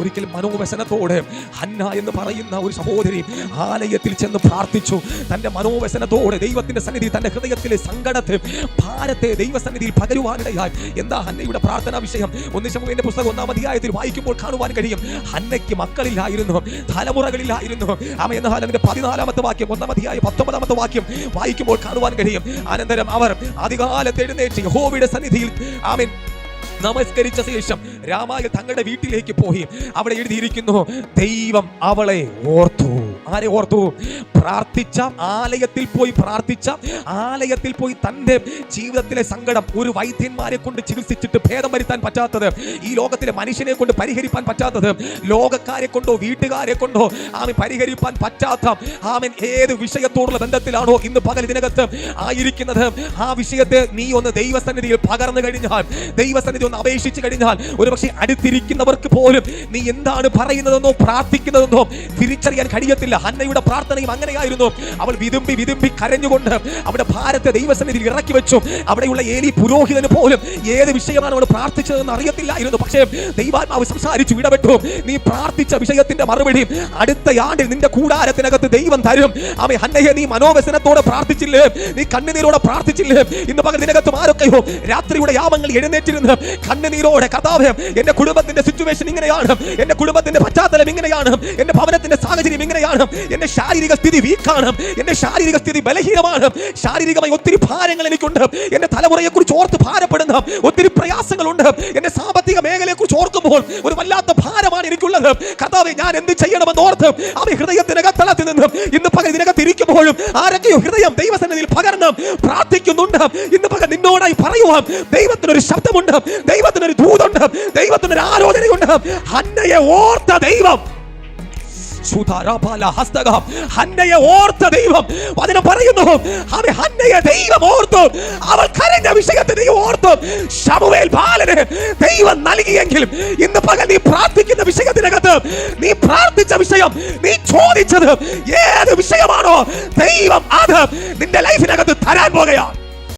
ഒരിക്കലും മനോവ്യസനത്തോടെ ഹന്ന എന്ന് പറയുന്ന ഒരു സഹോദരി ആലയത്തിൽ ചെന്ന് പ്രാർത്ഥിച്ചു. തന്റെ മനോവ്യസനത്തോടെ ദൈവത്തിന്റെ സന്നിധി, തന്റെ ഹൃദയത്തിലെ സങ്കടത്തെ, ഭാരത്തെ ദൈവസന്നിധിയിൽ പകരുവാനിടയായി. എന്താ ഹന്നയുടെ പ്രാർത്ഥനാ വിഷയം? 1 ശമൂവേലിന്റെ പുസ്തകം 1-ാം അധ്യായത്തിൽ വായിക്കുമ്പോൾ കാണുവാൻ കഴിയും. ഹന്നയ്ക്ക് മക്കളില്ലായിരുന്നു, തലമുറകളില്ലായിരുന്നു. എന്നാൽ അതിന്റെ 14-ാമത്തെ വാക്യം, 1-ാം അധ്യായം 19-ാമത്തെ വാക്യം വായിക്കുമ്പോൾ കാണുവാൻ കഴിയും. അനന്തരം അവർ അതികാലത്ത് എഴുന്നേറ്റ് യഹോവയുടെ സന്നിധിയിൽ ആമേൻ നമസ്കരിച്ച ശേഷം രാമായിൽ തങ്ങളുടെ വീട്ടിലേക്ക് പോയി. അവിടെ എഴുതിയിരിക്കുന്നു, ദൈവം അവളെ ഓർത്തു. ആരെ ഓർത്തു? പ്രാർത്ഥിച്ച, ആലയത്തിൽ പോയി പ്രാർത്ഥിച്ച, ആലയത്തിൽ പോയി തന്റെ ജീവിതത്തിലെ സങ്കടം ഒരു വൈദ്യന്മാരെ കൊണ്ട് ചികിത്സിച്ചിട്ട് ഭേദം വരുത്താൻ പറ്റാത്തത്, ഈ ലോകത്തിലെ മനുഷ്യനെ കൊണ്ട് പരിഹരിപ്പാൻ പറ്റാത്തത്, ലോകക്കാരെ കൊണ്ടോ വീട്ടുകാരെ കൊണ്ടോ പരിഹരിപ്പാൻ പറ്റാത്ത ഏത് വിഷയത്തോടുള്ള ബന്ധത്തിലാണോ ഇന്ന് പകൽ ഇതിനകത്ത് ആയിരിക്കുന്നത്, ആ വിഷയത്തെ നീ ഒന്ന് ദൈവസന്നിധിയിൽ പകർന്നു കഴിഞ്ഞാൽ, ദൈവസന്നിധി ഒന്ന് അപേക്ഷിച്ചു കഴിഞ്ഞാൽ, ഒരുപക്ഷെ അടുത്തിരിക്കുന്നവർക്ക് പോലും നീ എന്താണ് പറയുന്നതെന്നോ പ്രാർത്ഥിക്കുന്നതെന്നോ തിരിച്ചറിയാൻ കഴിയത്തില്ല. ഹന്നയുടെ പ്രാർത്ഥനയും അങ്ങനെയായിരുന്നു. അവൾ വിതുമ്പി വിതുമ്പി കരഞ്ഞുകൊണ്ട് അവിടെ ഭാരത്തെ ദൈവസന്നിധിയിൽ ഇറക്കി വെച്ചു. അവിടെയുള്ള ഏലി പുരോഹിതന് പോലും ഏത് വിഷയമാണ് അവൾ പ്രാർത്ഥിച്ചതെന്ന് അറിയത്തില്ലായിരുന്നു. പക്ഷേ ദൈവാത്മാവ് സംസാരിച്ചു, ഇടപെട്ടു. നീ പ്രാർത്ഥിച്ച വിഷയത്തിന്റെ മറുപടി അടുത്ത ആണ്ടിൽ നിന്റെ കൂടാരത്തിനകത്ത് ദൈവം തരും. ഹന്നയെ, നീ മനോവ്യസനത്തോടെ പ്രാർത്ഥിച്ചില്ലേ? നീ കണ്ണുനീരോടെ പ്രാർത്ഥിച്ചില്ലേ? ഇന്ന് പകൽ നിനകത്ത് ആരൊക്കെയോ രാത്രിയുടെ യാമങ്ങൾ എഴുന്നേറ്റിരുന്ന് കണ്ണുനീരോടെ, കർത്താവേ, എന്റെ കുടുംബത്തിന്റെ സിറ്റുവേഷൻ ഇങ്ങനെയാണ്, എന്റെ കുടുംബത്തിന്റെ പശ്ചാത്തലം ഇങ്ങനെയാണ്, എന്റെ ഭവനത്തിന്റെ സാഹചര്യം ഇങ്ങനെയാണ്, എന്റെ ശാരീരിക സ്ഥിതി വീക്കാണ്, എന്റെ ശാരീരിക സ്ഥിതി ബലഹീനമാണ്, ശാരീരികമായി ഒത്തിരി ഭാരങ്ങൾ എനിക്കുണ്ട്, എന്റെ തലമുറയെ കുറിച്ച് ഓർത്ത് ഭാരപ്പെടുന്ന ഒത്തിരി പ്രയാസങ്ങളുണ്ട്, എന്റെ സാമ്പത്തിക മേഖലയെ കുറിച്ച് ഓർക്കുമ്പോൾ ഒരു വല്ലാത്ത ഭാരമാണ് എനിക്കുള്ളത്. കർത്താവേ, ഞാൻ എന്ത് ചെയ്യണമെന്ന് ഓർത്ത് ഹൃദയത്തിനകത്തളത്തിൽ നിന്ന് ഇന്ന് പകൽ ഇതിനകത്ത് ഇരിക്കുമ്പോഴും ആരൊക്കെയോ ഹൃദയം ദൈവസന്നിധിയിൽ പകർന്ന് പ്രാർത്ഥിക്കുന്നുണ്ട്. ഇന്ന് പകൽ നിന്നോടായി പറയുവാൻ ദൈവത്തിനൊരു ശബ്ദമുണ്ട്, ദൈവത്തിനൊരു ദൂതുണ്ട്, ദൈവത്തിനൊരു ആലോചനയുണ്ട്. ഹന്നയെ ഓർത്ത ദൈവം, ഹന്നയെ ഓർത്ത ദൈവം വചനം പറയുന്നു. ഹന്നയെ ദൈവം ഓർത്തു. അവൾ കരഞ്ഞ വിഷയത്തെ ദൈവം ഓർത്തു. ശമൂവേൽ ബാലന് ദൈവം നൽകിയെങ്കിലും ഇന്ന് പകൽ നീ പ്രാർത്ഥിക്കുന്ന വിഷയത്തിനകത്ത്, നീ പ്രാർത്ഥിച്ച വിഷയം, നീ ചോദിച്ചത് ഏത് വിഷയമാണോ, ദൈവം അത് നിന്റെ ലൈഫിനകത്ത് തരാൻ പോകുകയാണ്.